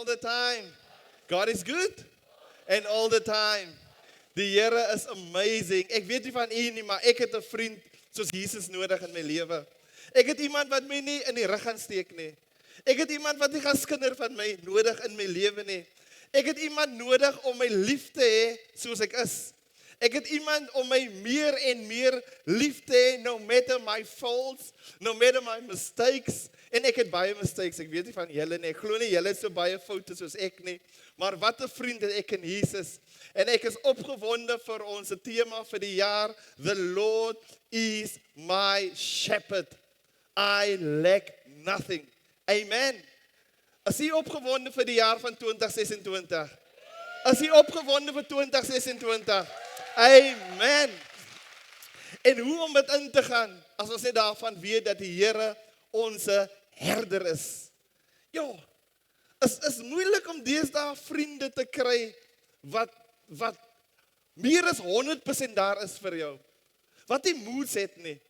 the time. God is good. And all the time. Die Here is amazing. Ek weet nie van u nie, maar ek het 'n vriend soos Jesus nodig in my lewe. Ek het iemand wat my nie in die rug gaan steek nie. Ek het iemand wat nie gaan skinder van my nodig in my lewe nie. Ek het iemand nodig om my lief te hê soos ek is. Ek het iemand om my meer en meer lief te hê, no matter my faults, no matter my mistakes. En ek het baie mistakes, ek weet nie van julle nie. Ek glo nie julle het so baie foute soos ek nie. Maar wat 'n vriend het ek in Jesus. En ek is opgewonde vir ons tema vir die jaar. The Lord is my shepherd. I lack nothing. Amen. Is jy opgewonde vir die jaar van 2026? Is jy opgewonde vir 2026? Amen. En hoe om dit in te gaan, as ons net daarvan weet dat die Here ons herder is. Ja, is moeilik om deesdae vriende te kry wat meer as 100% daar is vir jou. Wat nie moods het nie.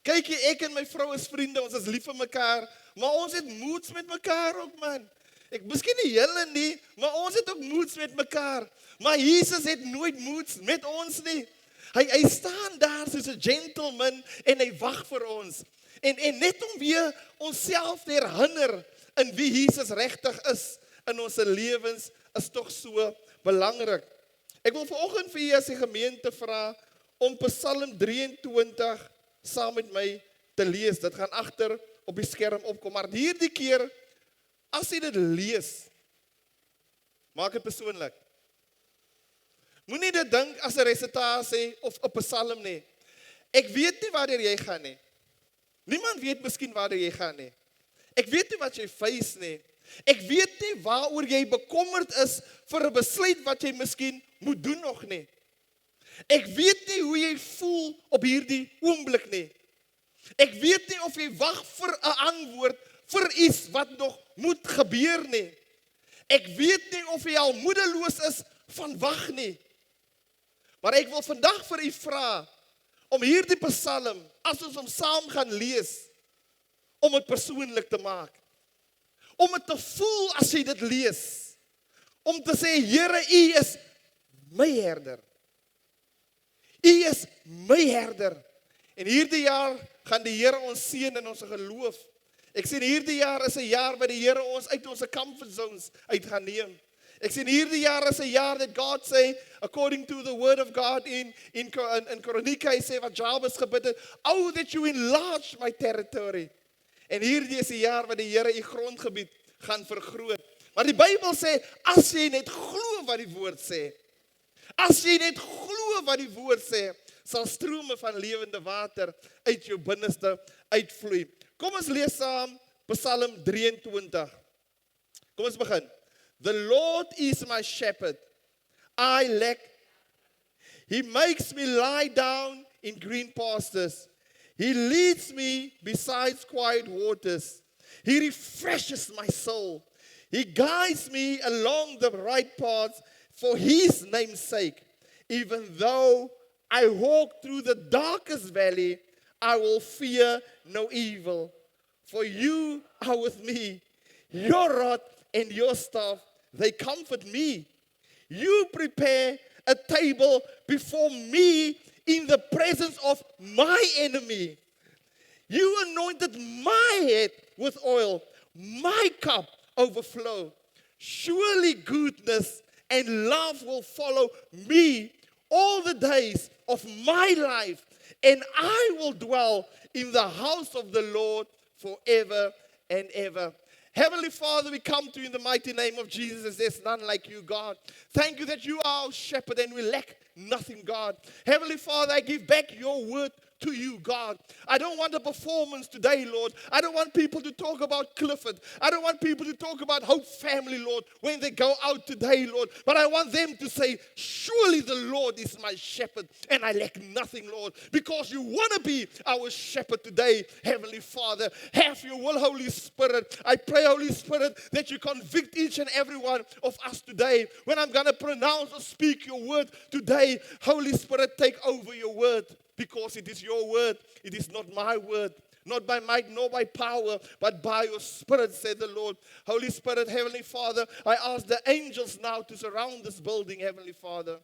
Kyk jy, ek en my vrou is vriende, ons is lief vir mekaar, maar ons het moods met mekaar ook, man. Miskien nie julle nie, maar ons het ook moods met mekaar. Maar Jesus het nooit moods met ons nie. Hy staan daar soos 'n gentleman en hy wag vir ons. En net om weer onsself te herinner in wie Jesus regtig is in ons lewens, is tog so belangrik. Ek wil vanoggend vir julle as die gemeente vra om Psalm 23 saam met my te lees. Dit gaan agter op die skerm opkom, maar hierdie keer as jy dit lees, maak dit persoonlik. Moenie dit dink as 'n resitasie of 'n psalm nie. Ek weet nie waar jy gaan nie. Niemand weet miskien waar jy gaan nie. Ek weet nie wat jy face nie. Ek weet nie waaroor jy bekommerd is vir 'n besluit wat jy miskien moet doen nog nie. Ek weet nie hoe jy voel op hierdie oomblik nie. Ek weet nie of jy wag vir 'n antwoord vir iets wat nog moet gebeur nie. Ek weet nie of jy al moedeloos is van wag nie. Maar ek wil vandag vir u vra om hierdie psalm, as ons hom saam gaan lees, om dit persoonlik te maak. Om dit te voel as jy dit lees. Om te sê, Here, U is my herder. U is my herder. En hierdie jaar gaan die Here ons seën in ons geloof. Ek sê hierdie jaar is 'n jaar wat die Here ons uit ons comfort zones uit gaan neem. Ek sê hierdie jaar is 'n jaar that God sê, according to the word of God in Kronieke, hy sê wat Jabes gebid het, oh that you enlarge my territory. En hierdie is 'n jaar wat die Here u grondgebied gaan vergroot. Maar die Bybel sê, as jy net glo wat die woord sê, as jy net glo wat die woord sê, sal strome van lewende water uit jou binneste uitvloei. Kom ons lees saam Psalm 23. Kom ons begin. The Lord is my shepherd. I lack. He makes me lie down in green pastures. He leads me beside quiet waters. He refreshes my soul. He guides me along the right paths for his name's sake. Even though I walk through the darkest valley, I will fear no evil. For you are with me. Your rod and your staff, they comfort me. You prepare a table before me in the presence of my enemy. You anointed my head with oil. My cup overflow. Surely goodness and love will follow me all the days of my life, and I will dwell in the house of the Lord forever and ever. Heavenly Father, we come to you in the mighty name of Jesus. There's none like you, God. Thank you that you are our shepherd and we lack nothing, God. Heavenly Father, I give back your word to you, God. I don't want a performance today, Lord. I don't want people to talk about Clifford. I don't want people to talk about Hope Family, Lord, when they go out today, Lord. But I want them to say, surely the Lord is my shepherd and I lack nothing, Lord. Because you want to be our shepherd today, Heavenly Father. Have your will, Holy Spirit. I pray, Holy Spirit, that you convict each and every one of us today. When I'm going to pronounce or speak your word today, Holy Spirit, take over your word. Because it is your word, it is not my word. Not by might, nor by power, but by your Spirit, said the Lord. Holy Spirit, Heavenly Father, I ask the angels now to surround this building, Heavenly Father.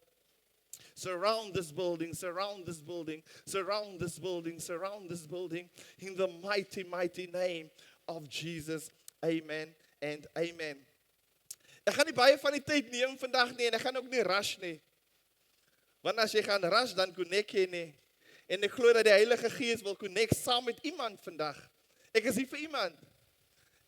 Surround this building, surround this building, surround this building, surround this building. In the mighty, mighty name of Jesus. Amen and amen. Ek gaan nie baie van die tyd neem vandag nie en ek gaan ook nie rush nie. Want as jy gaan rush, dan connect jy nie. En ek glo dat die Heilige Gees wil connect saam met iemand vandag. Ek is hier vir iemand.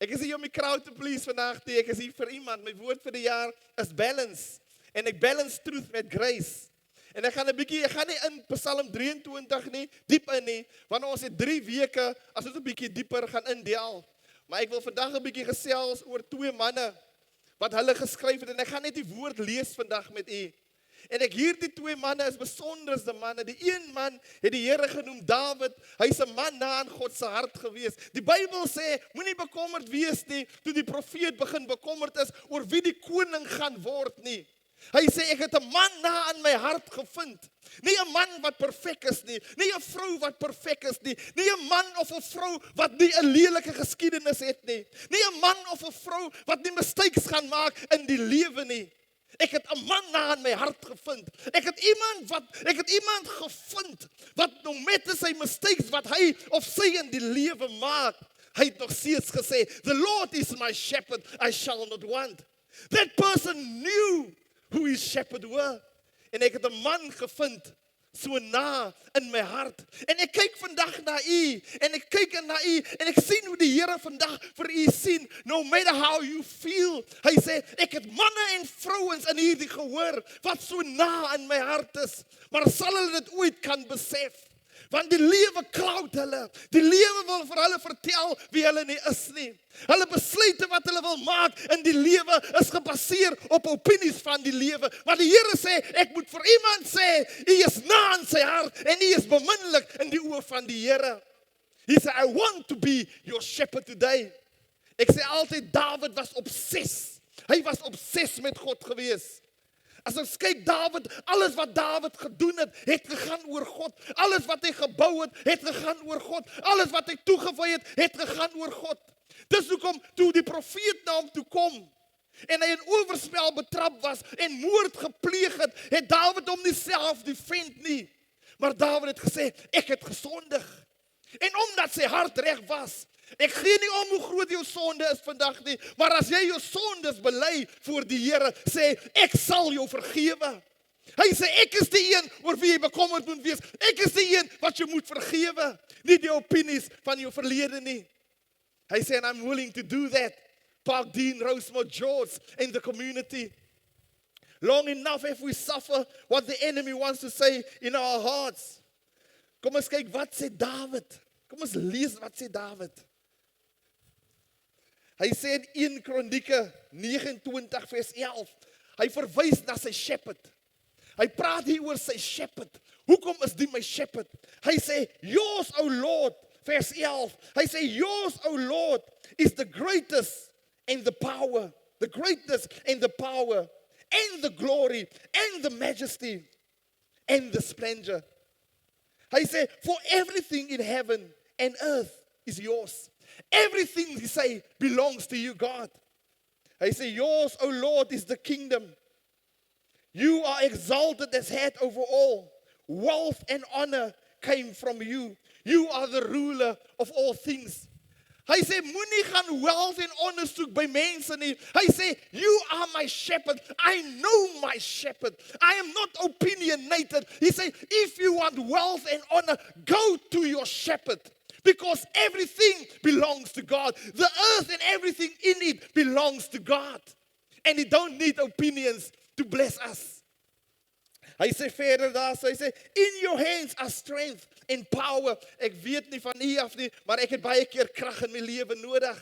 Ek is hier om die crowd te please vandag nie. Ek is hier vir iemand. My woord vir die jaar is balance. En ek balance truth met grace. En ek gaan nie in Psalm 23 nie, diep in nie, want ons het 3 weke, as ons 'n bietjie dieper gaan indeel. Maar ek wil vandag 'n bietjie gesels oor 2 manne, wat hulle geskryf het, en ek gaan net die woord lees vandag met u. En ek hierdie 2 manne is besonderste manne. Die een man het die Here genoem Dawid. Hy's 'n man na aan God se hart gewees. Die Bybel sê, moenie bekommerd wees nie, toe die profeet begin bekommerd is oor wie die koning gaan word nie. Hy sê, ek het 'n man na aan my hart gevind. Nie 'n man wat perfek is nie. Nie 'n vrou wat perfek is nie. Nie 'n man of 'n vrou wat nie 'n lelike geskiedenis het nie. Nie 'n man of 'n vrou wat nie mistakes gaan maak in die lewe nie. Ek het 'n man na aan my hart gevind. Ek het iemand gevind wat nou met sy mistakes wat hy of sy in die lewe maak, hy het nog steeds gesê, the Lord is my shepherd, I shall not want. That person knew who his shepherd were. En ek het 'n man gevind, so na in my hart. En ek kyk vandag na u, en ek kyk na u, en ek sien hoe die Here vandag vir u sien, no matter how you feel. Hy sê, ek het manne en vrouens in hierdie gehoor, wat so na in my hart is, maar sal hulle dit ooit kan besef? Want die lewe cloud hulle. Die lewe wil vir hulle vertel wie hulle nie is nie. Hulle besluite wat hulle wil maak in die lewe is gebaseer op opinies van die lewe. Maar die Here sê, ek moet vir iemand sê, hy is na in sy hart en hy is beminnelik in die oë van die Here. He said, I want to be your shepherd today. Ek sê altyd, Dawid was obses. Hy was obses met God gewees. As ons kyk Dawid, alles wat Dawid gedoen het gegaan oor God. Alles wat hy gebou het gegaan oor God. Alles wat hy toegewy het gegaan oor God. Dis hoekom toe die profeet na hom toe kom en hy in oorspel betrap was en moord gepleeg het Dawid hom nie self defend nie. Maar Dawid het gesê, ek het gesondig. En omdat sy hart reg was, ek gee nie om hoe groot jou sonde is vandag nie, maar as jy jou sondes bely voor die Here, sê, ek sal jou vergewe. Hy sê, ek is die een oor wie jy bekommerd moet wees. Ek is die een wat jy moet vergewe. Nie die opinies van jou verlede nie. Hy sê, and I'm willing to do that. Park Dean, Rosemont, George, in the community. Long enough if we suffer what the enemy wants to say in our hearts. Kom ons kyk, wat sê Dawid? Kom ons lees wat sê Dawid. Hy sê in 1 Kronieke 29 vers 11, hy verwys na sy shepherd. Hy praat hier oor sy shepherd. Hoekom is die my shepherd? Hy sê, yours, O Lord, vers 11. Hy sê, yours, O Lord, is the greatest and the power. The greatness and the power and the glory and the majesty and the splendor. Hy sê, for everything in heaven and earth is yours. Everything, he say, belongs to you, God. Hy sê, yours, O Lord, is the kingdom. You are exalted as head over all. Wealth and honor came from you. You are the ruler of all things. Hy sê, moenie gaan wealth en honor soek by mense nie. Hy sê, you are my shepherd. I know my shepherd. I am not opinionated. He say, if you want wealth and honor, go to your shepherd. Because everything belongs to God. The earth and everything in it belongs to God. And he don't need opinions to bless us. Hy sê verder daar, hy sê, in your hands are strength and power. Ek weet nie van u af nie, maar ek het baie keer krag in my lewe nodig.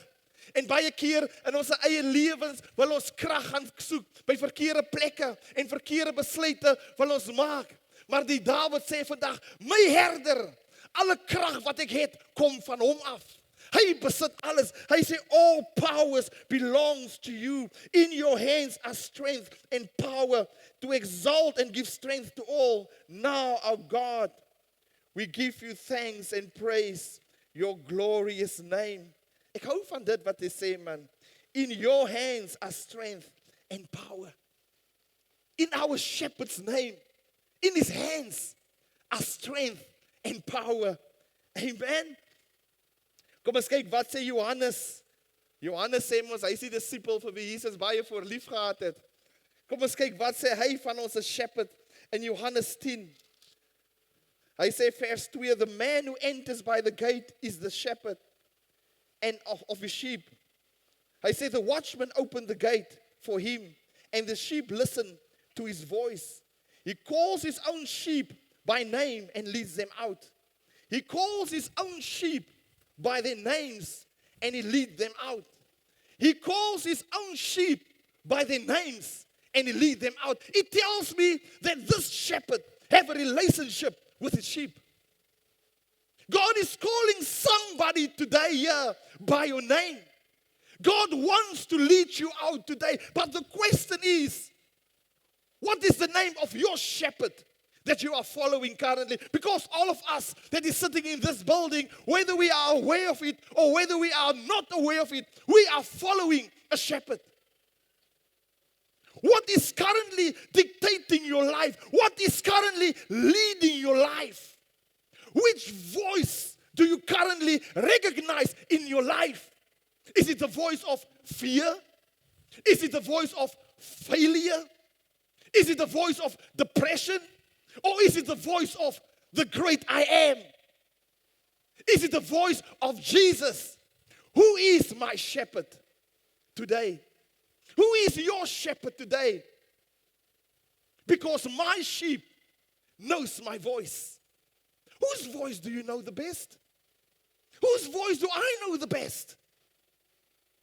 En baie keer in ons eie lewens wil ons krag gaan soek by verkeerde plekke en verkeerde besluite wil ons maak. Maar die Dawid sê vandag, my herder, alle krag wat ek het, kom van hom af. Hy besit alles. Hy sê, all powers belongs to you. In your hands are strength and power to exalt and give strength to all. Now, our God, we give you thanks and praise. your glorious name. Ek hou van dit wat hy sê, man. In your hands are strength and power. In our shepherd's name, in his hands are strength and power. Amen. Kom ons kyk wat sê Johannes. Johannes sê ons, hy is die disipel vir wie Jesus baie voor lief gehad het. Kom ons kyk wat sê hy van ons shepherd in Johannes 10. Hy sê vers 2, the man who enters by the gate is the shepherd and of his sheep. Hy sê the watchman opened the gate for him and the sheep listen to his voice. He calls his own sheep by name and leads them out. He calls his own sheep by their names and he leads them out. He calls his own sheep by their names and he leads them out. It tells me that this shepherd have a relationship with his sheep. God is calling somebody today here by your name. God wants to lead you out today. But the question is, what is the name of your shepherd that you are following currently? Because all of us that is sitting in this building, whether we are aware of it or whether we are not aware of it, we are following a shepherd. What is currently dictating your life? What is currently leading your life? Which voice do you currently recognize in your life? Is it the voice of fear? Is it the voice of failure? Is it the voice of depression? Or is it the voice of the great I am? Is it the voice of Jesus? Who is my shepherd today? Who is your shepherd today? Because my sheep knows my voice. Whose voice do you know the best? Whose voice do I know the best?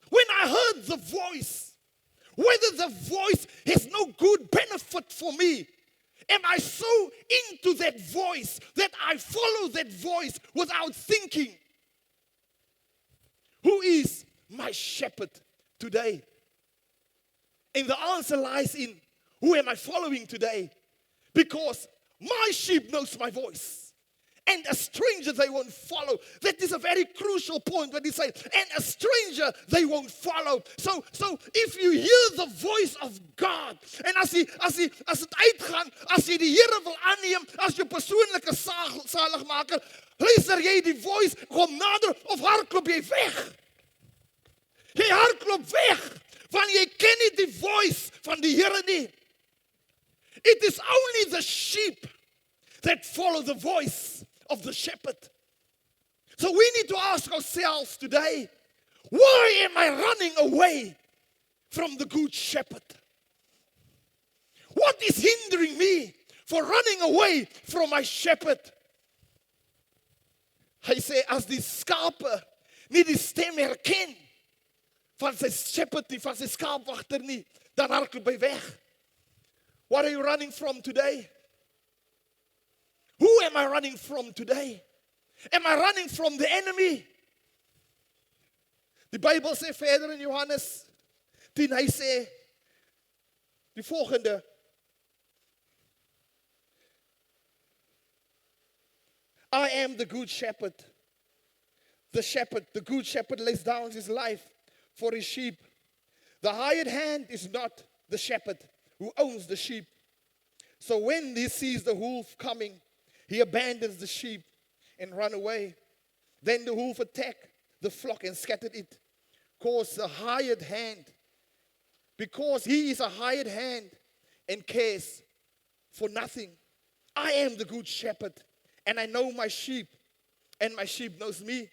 When I heard the voice, whether the voice has no good benefit for me, am I so into that voice that I follow that voice without thinking? Who is my shepherd today? And the answer lies in, who am I following today? Because my sheep knows my voice. And a stranger they won't follow. That is a very crucial point when he says, and a stranger they won't follow. So if you hear the voice of God, en as dit uitgaan, as jy die Here wil aanneem as jou persoonlike saligmaker, luister jy die voice, kom nader of hardloop jy weg? Jy hardloop weg, want jy ken nie die voice van die Here nie. It is only the sheep that follow the voice of the shepherd. So we need to ask ourselves today, why am I running away from the good shepherd? What is hindering me for running away from my shepherd? Hy sê, as die skape nie die stem herken van sy shepherd nie, van sy skaapwagter nie, dan hardloop hy weg. What are you running from today? Who am I running from today? Am I running from the enemy? Die Bybel sê verder in Johannes 10, hy sê die volgende. I am the good shepherd. The good shepherd lays down his life for his sheep. The hired hand is not the shepherd who owns the sheep. So when he sees the wolf coming, he abandons the sheep and run away. Then the wolf attacked the flock and scattered it. Because he is a hired hand and cares for nothing. I am the good shepherd, and I know my sheep, and my sheep knows me.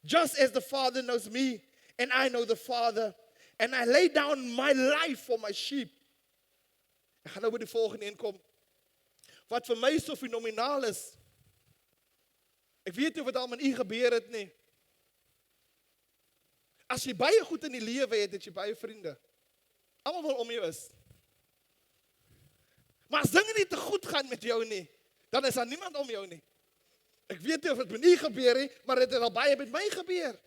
Just as the Father knows me, and I know the Father, and I lay down my life for my sheep. Ek gaan nou by die volgende inkom. Wat vir my so fenomenaal is, ek weet nie of dit al met u gebeur het nie. As jy baie goed in die lewe het jy baie vriende. Almal wil om jou is. Maar as dinge nie te goed gaan met jou nie, dan is daar niemand om jou nie. Ek weet nie of dit met u gebeur nie, maar dit het al baie met my gebeur.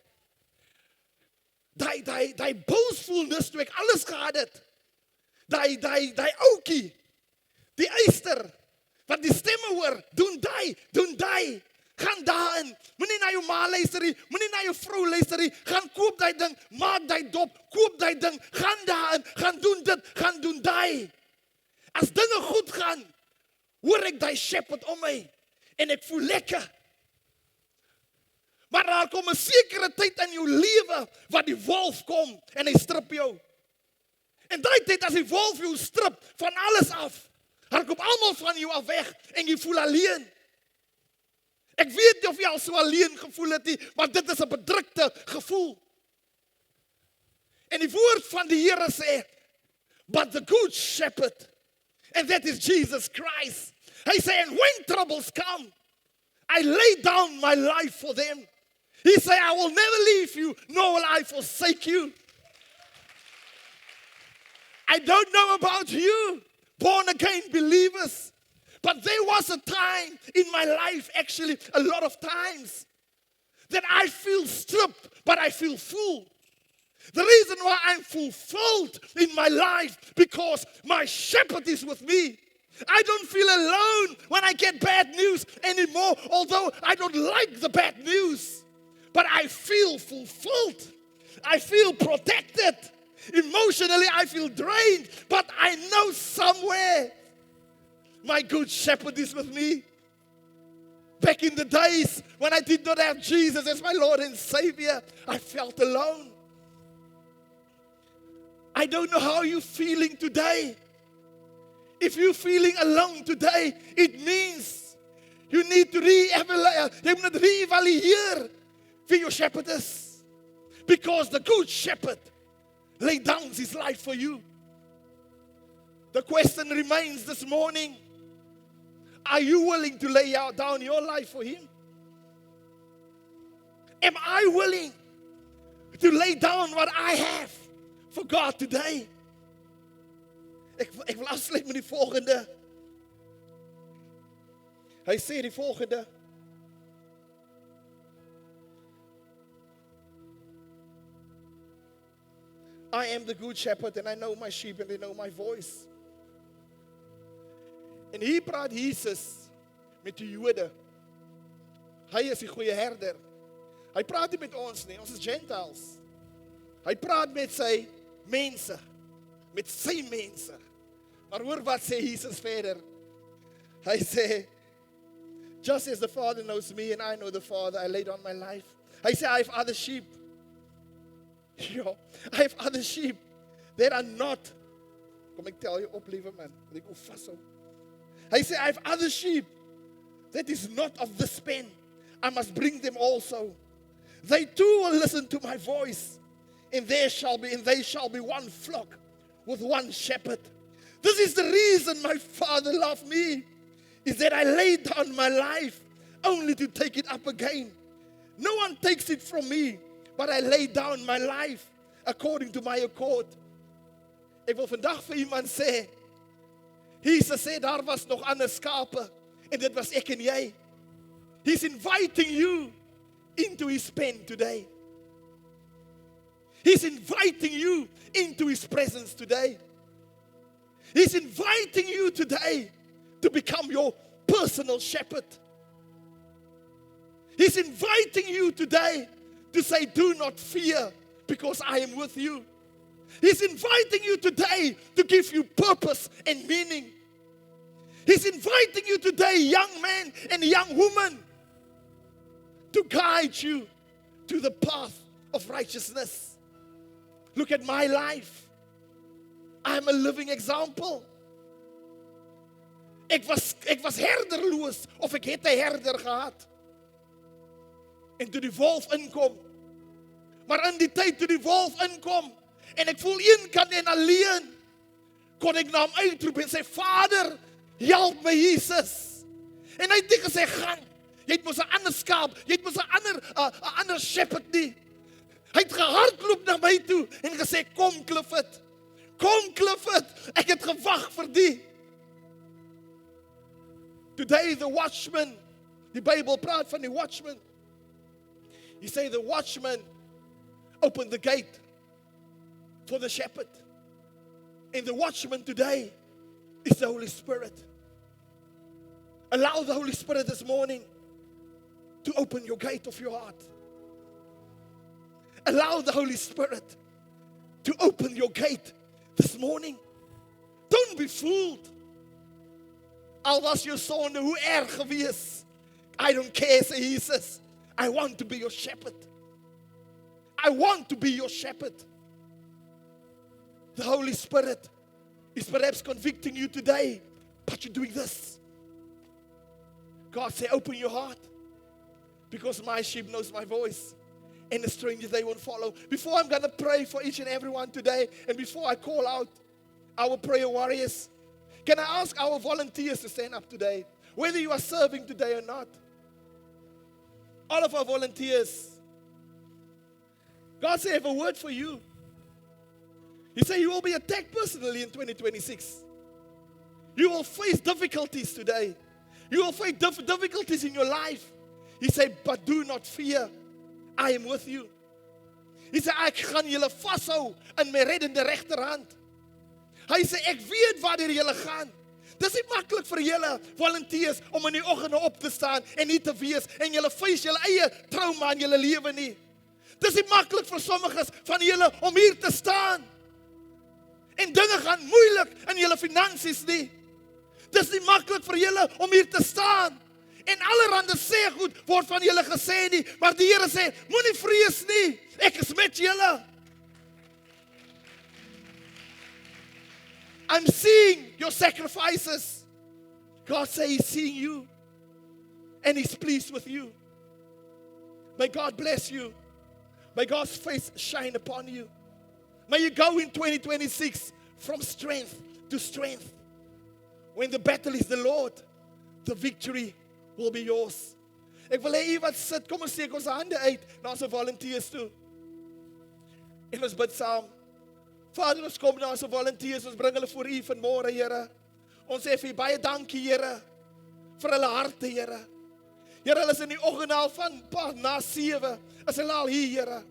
Die boosvoelnis toe ek alles gehad het. Die oukie, die eister, wat die stemme hoor, doen die, gaan daarin. Moenie na jou ma luister nie, moenie na jou vrou luister nie. Gaan koop daai ding, maak daai dop, koop daai ding, gaan daarin, gaan doen dit, gaan doen daai. As dinge goed gaan, hoor ek daai shepherd om my en ek voel lekker. Maar daar kom 'n sekere tyd in jou lewe wat die wolf kom en hy strip jou. En daai tyd as die wolf jou strip van alles af, dan kom almal van jou af weg en jy voel alleen. Ek weet nie of jy al so alleen gevoel het nie, maar dit is 'n bedrukte gevoel. En die woord van die Here sê, but the good shepherd, and that is Jesus Christ. Hy sê, and when troubles come, I lay down my life for them. He said, I will never leave you, nor will I forsake you. I don't know about you, born again believers, but there was a time in my life, actually a lot of times, that I feel stripped, but I feel full. The reason why I'm fulfilled in my life, because my shepherd is with me. I don't feel alone when I get bad news anymore, although I don't like the bad news. But I feel fulfilled. I feel protected. Emotionally, I feel drained. But I know somewhere my good shepherd is with me. Back in the days when I did not have Jesus as my Lord and Savior, I felt alone. I don't know how you're feeling today. If you're feeling alone today, it means you need to reevaluate wie your shepherd is. Because the good shepherd laid down his life for you. The question remains this morning, are you willing to lay down your life for him? Am I willing to lay down what I have for God today? Ek wil afsluit met die volgende. Hy sê die volgende. I am the good shepherd and I know my sheep and they know my voice. En hier praat Jesus met die Jode. Hy is die goeie herder. Hy praat nie met ons nie, ons is Gentiles. Hy praat met sy mense, met sy mense. Maar hoor wat sê Jesus verder. Hy sê, just as the Father knows me and I know the Father, I laid down my life. Hy sê, I have other sheep. I have other sheep that are not. Kom ek tel jou op, liewe man. Ek hoef vashou. Hy sê, I have other sheep that is not of this pen. I must bring them also. They too will listen to my voice. And they shall be one flock with one shepherd. This is the reason my Father loved me, is that I laid down my life only to take it up again. No one takes it from me, but I lay down my life according to my accord. Ek wil vandag vir iemand sê, Jesus sê daar was nog ander skape en dit was ek en jy. He's inviting you into his pen today. He's inviting you into his presence today. He's inviting you today to become your personal shepherd. He's inviting you today to say, do not fear, because I am with you. He's inviting you today to give you purpose and meaning. He's inviting you today, young man and young woman, to guide you to the path of righteousness. Look at my life. I'm a living example. Ek was herderloos, of ek het 'n herder gehad. En toe die wolf inkom. Maar in die tyd toe die wolf inkom, en ek voel eenkant en alleen, kon ek na hom uitroep en sê, Vader, help my Jesus. En hy het nie gesê, gaan, jy het mos 'n ander skaap, jy het mos 'n ander shepherd nie. Hy het gehardloop na my toe en gesê, kom Clifford, ek het gewag vir die. Today the watchman, die Bybel praat van die watchman. He say the watchman opened the gate for the shepherd. And the watchman today is the Holy Spirit. Allow the Holy Spirit this morning to open your gate of your heart. Allow the Holy Spirit to open your gate this morning. Don't be fooled. Al was jou sonde hoe erg gewees. I don't care, sê Jesus. I want to be your shepherd. I want to be your shepherd. The Holy Spirit is perhaps convicting you today, but you're doing this. God say, open your heart, because my sheep knows my voice, and the strangers they won't follow. Before I'm going to pray for each and everyone today, and before I call out our prayer warriors, can I ask our volunteers to stand up today, whether you are serving today or not? All of our volunteers. God said, I have a word for you. He said, you will be attacked personally in 2026. You will face difficulties today. You will face difficulties in your life. He said, but do not fear. I am with you. Hy sê, ek gaan julle vashou in my reddende regterhand. Hy sê, ek weet waar julle gaan. Dis nie maklik vir julle volunteers om in die oggende op te staan en nie te wees en julle face julle eie trauma in julle lewe nie. Dis nie maklik vir sommiges van julle om hier te staan. En dinge gaan moeilik in julle finansies nie. Dis nie maklik vir julle om hier te staan. En allerhande sê goed word van julle gesê nie, maar die Here sê, moenie vrees nie. Ek is met julle. I'm seeing your sacrifices. God says He's seeing you. And He's pleased with you. May God bless you. May God's face shine upon you. May you go in 2026 from strength to strength. When the battle is the Lord, the victory will be yours. Ek wil hê u wat sit, kom ons steek ons hande uit na ons volunteers toe. En ons bid saam. Vader, ons kom na ons volunteers, ons bring hulle voor u vanmôre, Here. Ons sê vir u baie dankie, Here, vir hulle harte, Here. Here, hulle is in die oggend al van na 7, is hulle al hier, Here.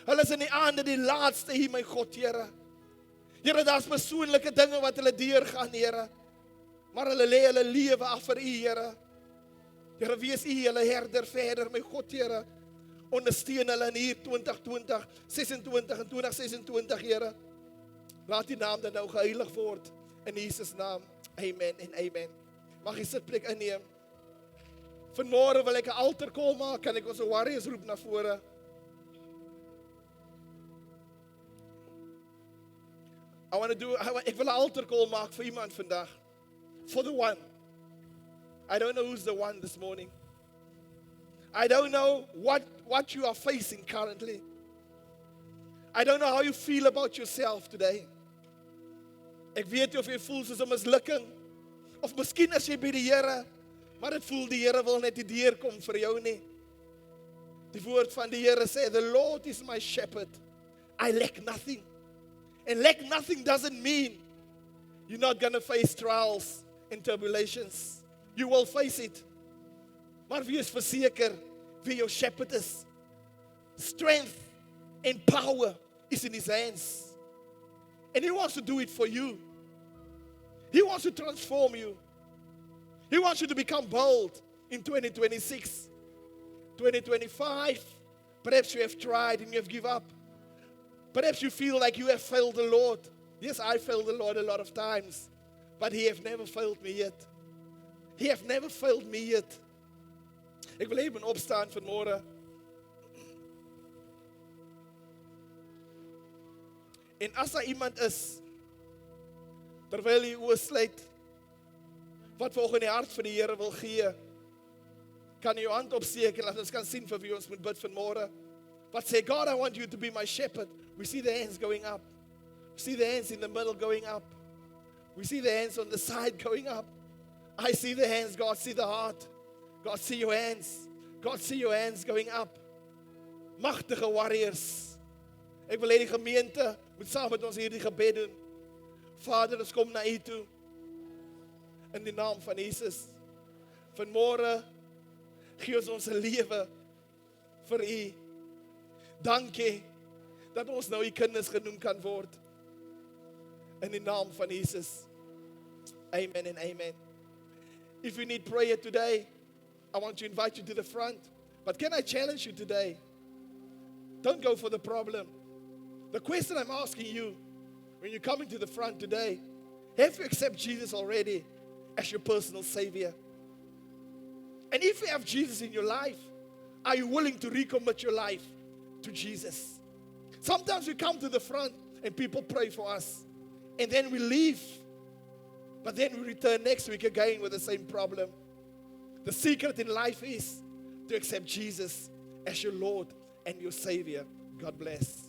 Hulle is in die aande die laaste hier, my God, Here. Here, daar's persoonlike dinge wat hulle deurgaan, Here. Maar hulle lê hulle lewe af vir u, Here. Here, wees u hulle herder verder, my God, Here. Ondersteun hulle in hier 2020, 26 en 2026, Here. Laat die naam dan nou geheilig word. In Jesus naam. Amen en amen. Mag jy sitplek inneem. Vanmôre wil ek 'n altar call maak. Kan ek ons warriors roep na vore? Ek wil 'n altar call maak vir iemand vandag. For the one. I don't know who's the one this morning. I don't know what you are facing currently. I don't know how you feel about yourself today. Ek weet nie of jy voel soos 'n mislukking, of miskien as jy by die Here, maar dit voel die Here wil net nie deurkom vir jou nie. Die woord van die Here sê, the Lord is my shepherd. I lack nothing. And lack nothing doesn't mean you're not going to face trials and tribulations. You will face it. Maar wees verseker wie jou shepherd is. Strength and power is in His hands. And He wants to do it for you. He wants to transform you. He wants you to become bold in 2026. 2025, perhaps you have tried and you have given up. Perhaps you feel like you have failed the Lord. Yes, I failed the Lord a lot of times. But He have never failed me yet. He have never failed me yet. Ek wil even opstaan vanmôre. En as daar iemand is, terwyl jy oë sluit, wat volgens die hart van die Here wil gee, kan jy jou hand opsteek en laat ons kan sien vir wie ons moet bid vanmôre. Wat sê, God, I want you to be my shepherd. We see the hands going up. We see the hands in the middle going up. We see the hands on the side going up. I see the hands, God see the heart. God see your hands. God see your hands going up. Magtige warriors. Ek wil hê die gemeente moet saam met ons hierdie gebed doen. Vader, ons kom na U toe. In die naam van Jesus. Vanmôre gee ons lewe vir U. Dankie dat ons nou U kinders genoem kan word. In die naam van Jesus. Amen and amen. If you need prayer today, I want to invite you to the front. But can I challenge you today? Don't go for the problem. The question I'm asking you when you're coming to the front today, have you accepted Jesus already as your personal Savior? And if you have Jesus in your life, are you willing to recommit your life to Jesus? Sometimes we come to the front and people pray for us. And then we leave. But then we return next week again with the same problem. The secret in life is to accept Jesus as your Lord and your Savior. God bless.